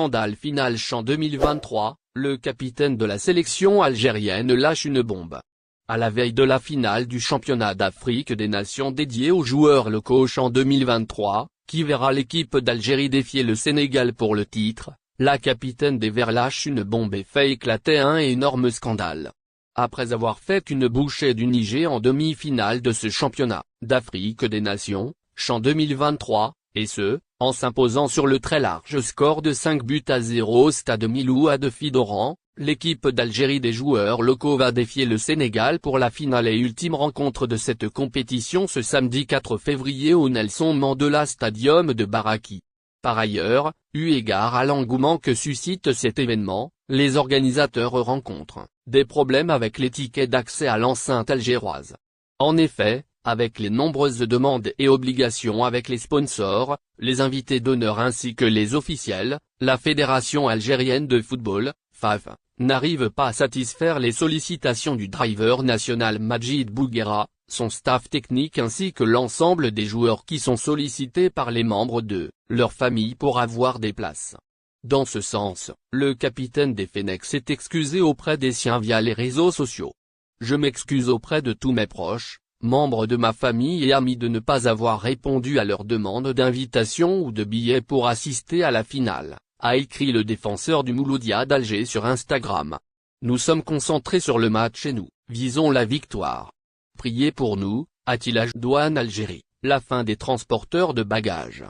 scandale final CHAN 2023, le capitaine de la sélection algérienne lâche une bombe. À la veille de la finale du championnat d'Afrique des Nations dédié aux joueurs locaux CHAN 2023, qui verra l'équipe d'Algérie défier le Sénégal pour le titre, la capitaine des Verts lâche une bombe et fait éclater un énorme scandale. Après avoir fait une bouchée du Niger en demi-finale de ce championnat d'Afrique des Nations, CHAN 2023, et ce, en s'imposant sur le très large score de 5-0 au stade Miloua de Fidoran, l'équipe d'Algérie des joueurs locaux va défier le Sénégal pour la finale et ultime rencontre de cette compétition ce samedi 4 février au Nelson Mandela Stadium de Baraki. Par ailleurs, eu égard à l'engouement que suscite cet événement, les organisateurs rencontrent des problèmes avec les tickets d'accès à l'enceinte algéroise. En effet, avec les nombreuses demandes et obligations avec les sponsors, les invités d'honneur ainsi que les officiels, la Fédération algérienne de football, FAF, n'arrive pas à satisfaire les sollicitations du driver national Majid Bouguera, son staff technique ainsi que l'ensemble des joueurs qui sont sollicités par les membres de leur famille pour avoir des places. Dans ce sens, le capitaine des Fennecs s'est excusé auprès des siens via les réseaux sociaux. Je m'excuse auprès de tous mes proches, membres de ma famille et amis de ne pas avoir répondu à leur demande d'invitation ou de billets pour assister à la finale, a écrit le défenseur du Mouloudia d'Alger sur Instagram. Nous sommes concentrés sur le match et nous visons la victoire. Priez pour nous, a-t-il ajouté. Douane Algérie, la fin des transporteurs de bagages.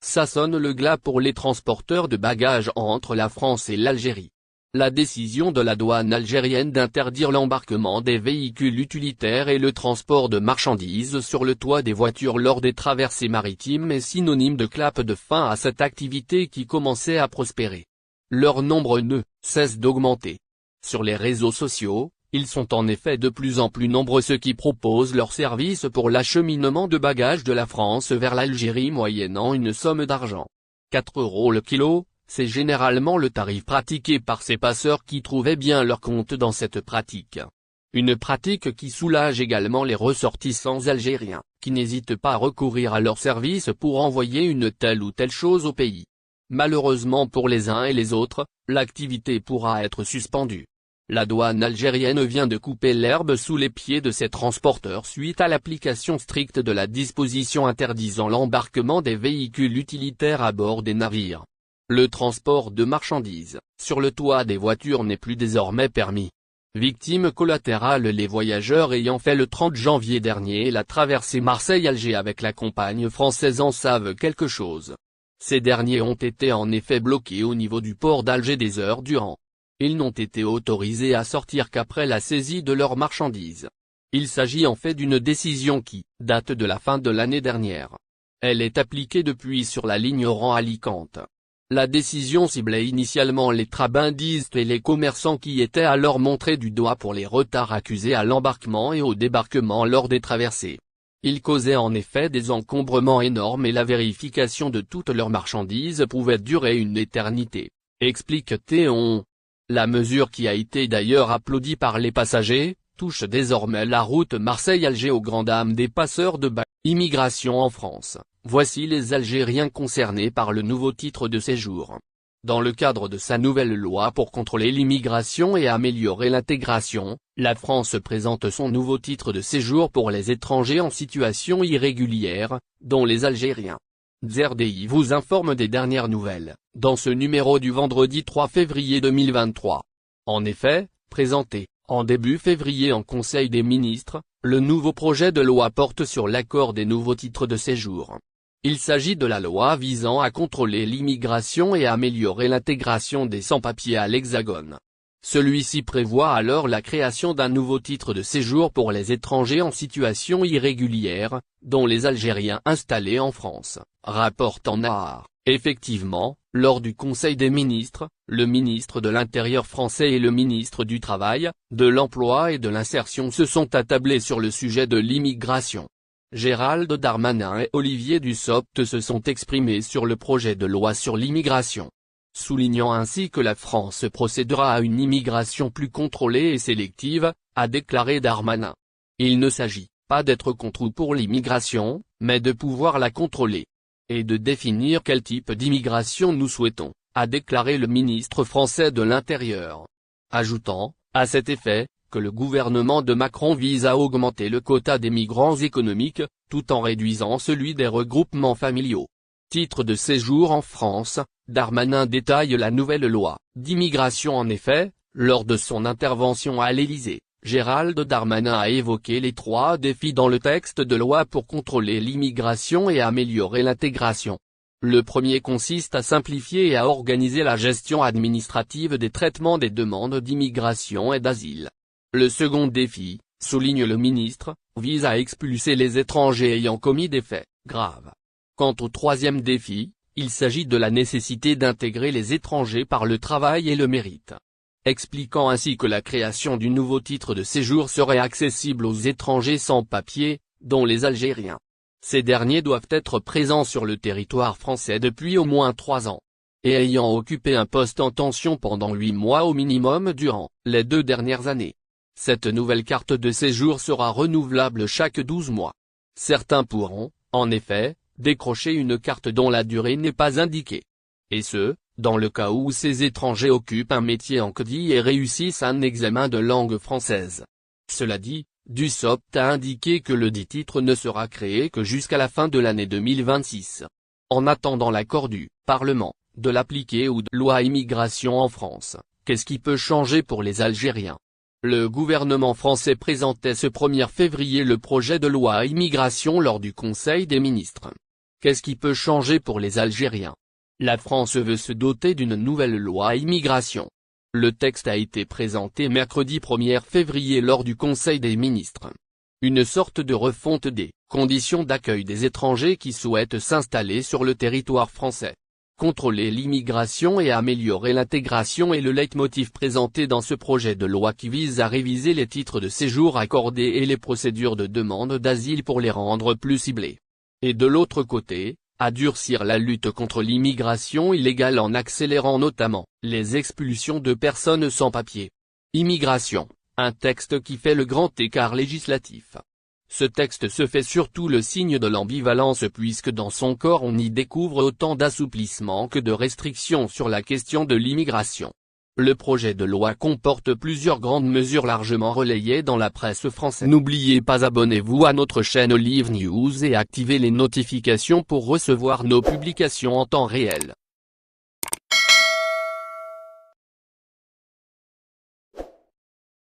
Ça sonne le glas pour les transporteurs de bagages entre la France et l'Algérie. La décision de la douane algérienne d'interdire l'embarquement des véhicules utilitaires et le transport de marchandises sur le toit des voitures lors des traversées maritimes est synonyme de clap de fin à cette activité qui commençait à prospérer. Leur nombre ne cesse d'augmenter. Sur les réseaux sociaux, ils sont en effet de plus en plus nombreux ceux qui proposent leurs services pour l'acheminement de bagages de la France vers l'Algérie moyennant une somme d'argent. 4 € le kilo. C'est généralement le tarif pratiqué par ces passeurs qui trouvaient bien leur compte dans cette pratique. Une pratique qui soulage également les ressortissants algériens, qui n'hésitent pas à recourir à leurs services pour envoyer une telle ou telle chose au pays. Malheureusement pour les uns et les autres, l'activité pourra être suspendue. La douane algérienne vient de couper l'herbe sous les pieds de ces transporteurs suite à l'application stricte de la disposition interdisant l'embarquement des véhicules utilitaires à bord des navires. Le transport de marchandises, sur le toit des voitures n'est plus désormais permis. Victime collatérale les voyageurs ayant fait le 30 janvier dernier la traversée Marseille-Alger avec la compagne française en savent quelque chose. Ces derniers ont été en effet bloqués au niveau du port d'Alger des heures durant. Ils n'ont été autorisés à sortir qu'après la saisie de leurs marchandises. Il s'agit en fait d'une décision qui date de la fin de l'année dernière. Elle est appliquée depuis sur la ligne Oran-Alicante. La décision ciblait initialement les trabandistes et les commerçants qui étaient alors montrés du doigt pour les retards accusés à l'embarquement et au débarquement lors des traversées. Ils causaient en effet des encombrements énormes et la vérification de toutes leurs marchandises pouvait durer une éternité, explique Théon. La mesure qui a été d'ailleurs applaudie par les passagers, touche désormais la route Marseille-Alger aux grandes dames des passeurs de bagages. Immigration en France. Voici les Algériens concernés par le nouveau titre de séjour. Dans le cadre de sa nouvelle loi pour contrôler l'immigration et améliorer l'intégration, la France présente son nouveau titre de séjour pour les étrangers en situation irrégulière, dont les Algériens. ZRDI vous informe des dernières nouvelles, dans ce numéro du vendredi 3 février 2023. En effet, présenté, en début février en Conseil des ministres, le nouveau projet de loi porte sur l'accord des nouveaux titres de séjour. Il s'agit de la loi visant à contrôler l'immigration et à améliorer l'intégration des sans-papiers à l'Hexagone. Celui-ci prévoit alors la création d'un nouveau titre de séjour pour les étrangers en situation irrégulière, dont les Algériens installés en France, rapporte Nahar. Effectivement, lors du Conseil des ministres, le ministre de l'Intérieur français et le ministre du Travail, de l'Emploi et de l'Insertion se sont attablés sur le sujet de l'immigration. Gérald Darmanin et Olivier Dussopt se sont exprimés sur le projet de loi sur l'immigration, soulignant ainsi que la France procédera à une immigration plus contrôlée et sélective, a déclaré Darmanin. Il ne s'agit pas d'être contre ou pour l'immigration, mais de pouvoir la contrôler. Et de définir quel type d'immigration nous souhaitons. a déclaré le ministre français de l'Intérieur. Ajoutant, à cet effet, que le gouvernement de Macron vise à augmenter le quota des migrants économiques, tout en réduisant celui des regroupements familiaux. Titre de séjour en France, Darmanin détaille la nouvelle loi d'immigration. En effet, lors de son intervention à l'Élysée, Gérald Darmanin a évoqué les 3 défis dans le texte de loi pour contrôler l'immigration et améliorer l'intégration. Le premier consiste à simplifier et à organiser la gestion administrative des traitements des demandes d'immigration et d'asile. Le second défi, souligne le ministre, vise à expulser les étrangers ayant commis des faits graves. Quant au troisième défi, il s'agit de la nécessité d'intégrer les étrangers par le travail et le mérite. Expliquant ainsi que la création du nouveau titre de séjour serait accessible aux étrangers sans papier, dont les Algériens. Ces derniers doivent être présents sur le territoire français depuis au moins 3 ans, et ayant occupé un poste en tension pendant 8 mois au minimum durant les 2 dernières années. Cette nouvelle carte de séjour sera renouvelable chaque 12 mois. Certains pourront, en effet, décrocher une carte dont la durée n'est pas indiquée. Et ce, dans le cas où ces étrangers occupent un métier en CDI et réussissent un examen de langue française. Cela dit, Dussopt a indiqué que le dit titre ne sera créé que jusqu'à la fin de l'année 2026. En attendant l'accord du Parlement, de l'appliquer ou de loi immigration en France, qu'est-ce qui peut changer pour les Algériens? Le gouvernement français présentait ce 1er février le projet de loi immigration lors du Conseil des ministres. Qu'est-ce qui peut changer pour les Algériens? La France veut se doter d'une nouvelle loi immigration. Le texte a été présenté mercredi 1er février lors du Conseil des ministres. Une sorte de refonte des conditions d'accueil des étrangers qui souhaitent s'installer sur le territoire français. Contrôler l'immigration et améliorer l'intégration est le leitmotiv présenté dans ce projet de loi qui vise à réviser les titres de séjour accordés et les procédures de demande d'asile pour les rendre plus ciblées. Et de l'autre côté, à durcir la lutte contre l'immigration illégale en accélérant notamment les expulsions de personnes sans papier. Immigration, un texte qui fait le grand écart législatif. Ce texte se fait surtout le signe de l'ambivalence puisque dans son corps on y découvre autant d'assouplissements que de restrictions sur la question de l'immigration. Le projet de loi comporte plusieurs grandes mesures largement relayées dans la presse française. N'oubliez pas abonnez-vous à notre chaîne Olive News et activez les notifications pour recevoir nos publications en temps réel.